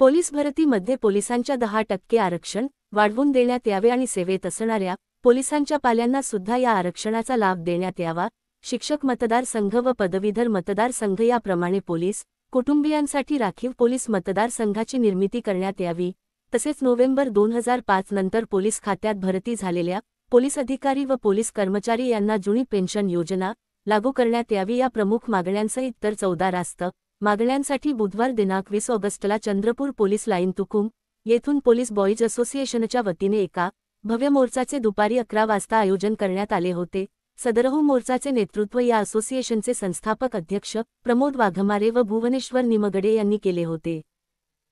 Police भरतीमध्ये पोलिसांच्या 10% आरक्षण वाढवून देण्यात यावे आणि सेवेत असणाऱ्या पोलिसांच्या पाल्यांना सुद्धा या आरक्षणाचा लाभ देण्यात यावा। शिक्षक मतदारसंघ व पदवीधर मतदारसंघ याप्रमाणे पोलीस कुटुंबियांसाठी राखीव पोलीस मतदारसंघाची निर्मिती करण्यात यावी। तसेच नोव्हेंबर 2005 नंतर पोलीस खात्यात भरती झालेल्या पोलीस अधिकारी व पोलीस कर्मचारी यांना जुनी पेन्शन योजना लागू करण्यात यावी। या प्रमुख मागण्यांसहित इतर 14 रास्त मागण्यांसाठी बुधवार दिनांक 20 ऑगस्टला चंद्रपूर पोलीस लाईन तुकुम येथून पोलीस बॉईज असोसिएशनच्या वतीने एका भव्य मोर्चाचे दुपारी 11 वाजता आयोजन करण्यात आले होते। सदरहू मोर्चाचे नेतृत्व या असोसिएशनचे संस्थापक अध्यक्ष प्रमोद वाघमारे व भुवनेश्वर निमगडे यांनी केले होते।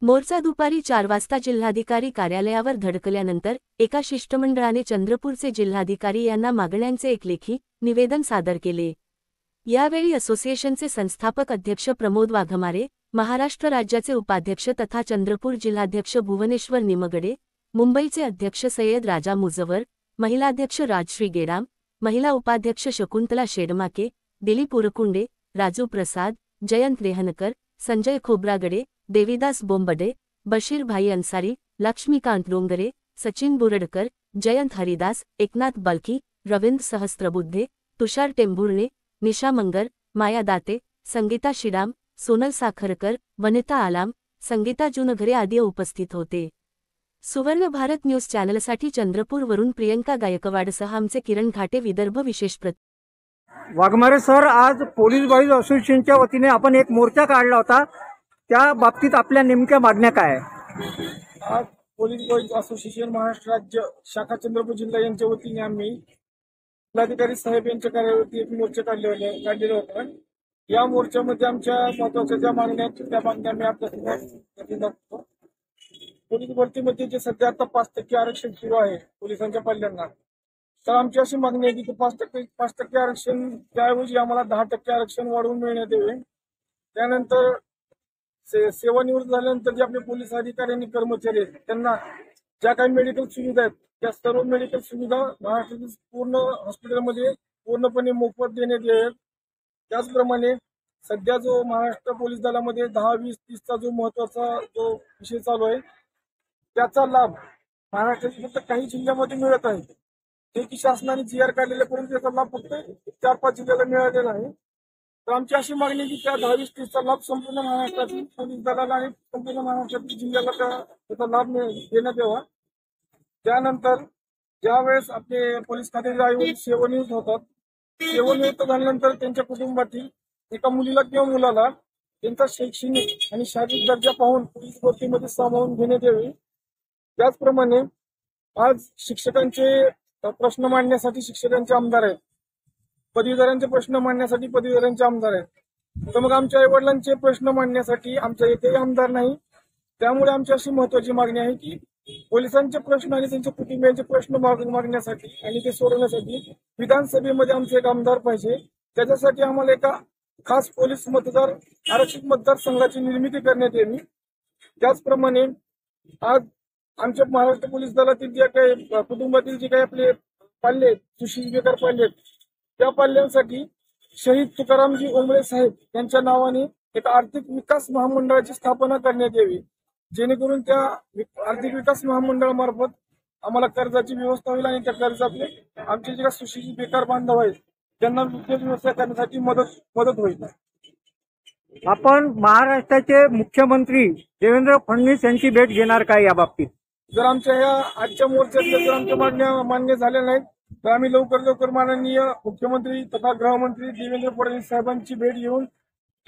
मोर्चा दुपारी 4 वाजता जिल्हाधिकारी कार्यालयावर धडकल्यानंतर एका शिष्टमंडळाने चंद्रपूरचे जिल्हाधिकारी यांना मागण्यांचे एक लेखी निवेदन सादर केले। यावेळी असोसिएशनचे संस्थापक अध्यक्ष प्रमोद वाघमारे, महाराष्ट्र राज्याचे उपाध्यक्ष तथा चंद्रपूर जिल्हाध्यक्ष भुवनेश्वर निमगडे, मुंबईचे अध्यक्ष सय्यद राजा मुजवर, महिलाध्यक्ष राजश्री गेडाम, महिला उपाध्यक्ष शकुंतला शेडमाके, दिलीप उरकुंडे, राजू प्रसाद, जयंत रेहनकर, संजय खोब्रागडे, देवीदास बोंबडे, बशीर भाई अन्सारी, लक्ष्मीकांत डोंगरे, सचिन बुरडकर, जयंत हरिदास, एकनाथ बाल्की, रविंद्र सहस्त्रबुद्धे, तुषार टेंभुर्णे, निशा मंगर, माया दाते, संगीता शिडाम, सोनल साखरकर, वनिता आलाम, संगीता जुनघरे आदी उपस्थित होते। सुवर्ण भारत न्यूज चॅनलसाठी चंद्रपूरवरून प्रियंका गायकवाडसह आमचे किरण घाटे, विदर्भ विशेष वाघमारे सर, आज पोलीस बॉईज असोसिएशनच्या वतीने आपण एक मोर्चा काढला होता, त्या बाबतीत आपल्या नेमक्या मागण्या काय आहे? आज पोलीस बॉईज असोसिएशन महाराष्ट्र राज्य शाखा चंद्रपूर जिल्हा यांच्या वतीने आम्ही जिल्हाधिकारी साहेब यांच्या कार्यालयावरती एक मोर्चा काढलेला होता। या मोर्चामध्ये आमच्या महत्त्वाच्या ज्या मागण्या आहेत त्या मागण्या मी आपल्यासमोर पोलीस भरतीमध्ये जे सध्या आता 5% आरक्षण सुरू आहे पोलिसांच्या पाल्यांना, तर आमची अशी मागणी आहे की 5% आरक्षण त्याऐवजी आम्हाला 10% आरक्षण वाढवून मिळण्यात यावे। त्यानंतर सेवानिवृत्त झाल्यानंतर जे आपले पोलीस अधिकारी आणि कर्मचारी आहेत त्यांना ज्या काही मेडिकल सुविधा आहेत त्या सर्व मेडिकल सुविधा महाराष्ट्रातील पूर्ण हॉस्पिटलमध्ये पूर्णपणे मोफत देण्यात यावेत। त्याचप्रमाणे सध्या जो महाराष्ट्र पोलीस दलामध्ये 10, 20, 30चा जो महत्वाचा जो विषय चालू आहे त्याचा लाभ महाराष्ट्रातील फक्त काही जिल्ह्यामध्ये मिळत आहे, जे की शासनाने GR काढलेल्या परंतु त्याचा लाभ फक्त 4-5 जिल्ह्याला मिळालेला आहे। तर आमची अशी मागणी की त्या 10, 20, 30चा लाभ संपूर्ण महाराष्ट्रातील पोलीस दलाला आणि संपूर्ण महाराष्ट्रातील जिल्ह्याला त्याचा लाभ देण्यात यावा। त्यानंतर ज्यावेळेस आपले पोलीस खात्याचे आयुक्त सेवानिवृत्त होतात, सेवानिवृत्त झाल्यानंतर त्यांच्या कुटुंबातील एका मुलीला किंवा मुलाला त्यांचा शैक्षणिक आणि शारीरिक दर्जा पाहून पोलीस भरतीमध्ये सामावून घेण्यात यावे। त्याचप्रमाणे आज शिक्षकांचे प्रश्न मांडण्यासाठी शिक्षकांचे आमदार आहेत, पदवीधरांचे प्रश्न मांडण्यासाठी पदवीधरांचे आमदार आहेत, तर मग आमच्या आईवडिलांचे प्रश्न मांडण्यासाठी आमच्या येथेही आमदार नाही। त्यामुळे आमची अशी महत्वाची मागणी आहे की पोलिसांचे प्रश्न आणि त्यांच्या कुटुंबियांचे प्रश्न मागण्यासाठी आणि ते सोडवण्यासाठी विधानसभेमध्ये आमचे एक आमदार पाहिजे। त्याच्यासाठी आम्हाला एका खास पोलीस आरक्षित मतदारसंघाची निर्मिती करण्यात यावी। त्याचप्रमाणे आज आमच्या महाराष्ट्र पोलीस दलातील जे काही कुटुंबातील जे काही आपले पाल्य सुशील बेकार पाल्य त्या पाल्यांसाठी शहीद तुकारामजी ओंबळे साहेब यांच्या नावाने एक आर्थिक विकास महामंडळाची स्थापना करण्यात यावी, जेणेकरून त्या आर्थिक विकास महामंडळामार्फत आम्हाला कर्जाची व्यवस्था होईल आणि त्या कर्जातले आमचे जे सुशील बेकार बांधव आहेत त्यांना उद्योग व्यवसाय करण्यासाठी मदत होईल। आपण महाराष्ट्राचे मुख्यमंत्री देवेंद्र फडणवीस यांची भेट घेणार काय या बाबतीत? जर आमच्या या आजच्या मोर्चात जर आमच्या मागण्या मान्य झाल्या नाहीत तर आम्ही लवकर माननीय मुख्यमंत्री तथा गृहमंत्री देवेंद्र फडणवीस साहेबांची भेट घेऊन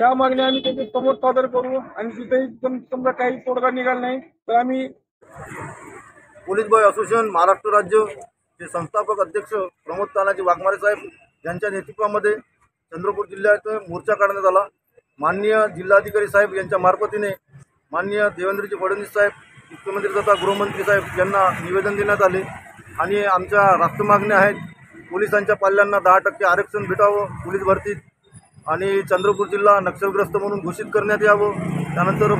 त्या मागण्या आम्ही त्याचे समोर सादर करू आणि तिथेही समजा काही तोडगा निघाला नाही तर आम्ही पोलीस बॉय असोसिएशन महाराष्ट्र राज्यचे संस्थापक अध्यक्ष प्रमोद तानाजी वाघमारे साहेब यांच्या नेतृत्वामध्ये चंद्रपूर जिल्ह्यात मोर्चा काढण्यात आला। माननीय जिल्हाधिकारी साहेब यांच्या मार्फतीने माननीय देवेंद्रजी फडणवीस साहेब मुख्यमंत्री तथा गृहमंत्री साहेब यांना निवेदन देण्यात आले आणि आमच्या रास्त मागण्या आहेत, पोलिसांच्या पाल्यांना 10% आरक्षण भेटावं पोलीस भरतीत आणि चंद्रपूर जिल्हा नक्षलग्रस्त म्हणून घोषित करण्यात यावं। त्यानंतर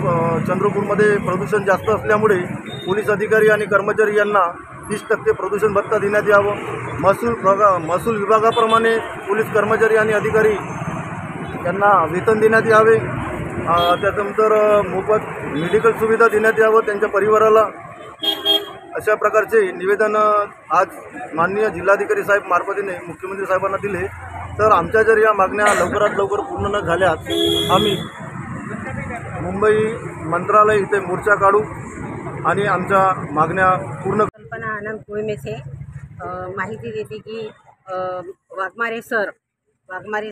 चंद्रपूरमध्ये प्रदूषण जास्त असल्यामुळे पोलीस अधिकारी आणि कर्मचारी यांना 30% प्रदूषण भत्ता देण्यात यावं। महसूल विभागाप्रमाणे पोलीस कर्मचारी आणि अधिकारी यांना वेतन देण्यात यावे। त्याच्यानंतर मोफत मेडिकल सुविधा देण्यात यावं त्यांच्या परिवाराला, अशा प्रकारचे निवेदन आज माननीय जिल्हाधिकारी साहेब मार्फतीने मुख्यमंत्री साहेबांना दिले. तर आमच्या जर या मागण्या लवकरात लवकर पूर्ण न झाल्यास आम्ही मुंबई मंत्रालय इथे मोर्चा काढू आणि आमच्या मागण्या पूर्ण. कल्पना आनंद कुळमेसे माहिती देते की वाघमारे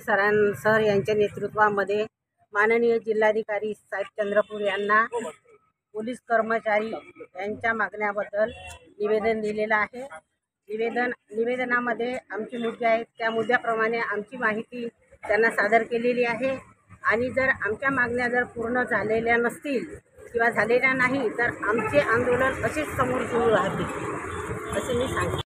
सर यांच्या नेतृत्वामध्ये माननीय जिल्हाधिकारी साहेब चंद्रपूर यांना पोलीस कर्मचारी यांच्या मागण्याबद्दल निवेदन दिलेलं आहे. निवेदनामध्ये आमचे मुद्दे आहेत, त्या मुद्द्याप्रमाणे आमची माहिती त्यांना सादर केलेली आहे. आणि जर आमच्या मागण्या जर पूर्ण झालेल्या नसतील किंवा झालेल्या नाही तर आमचे आंदोलन असेच समोर सुरू राहतील असे मी सांगते.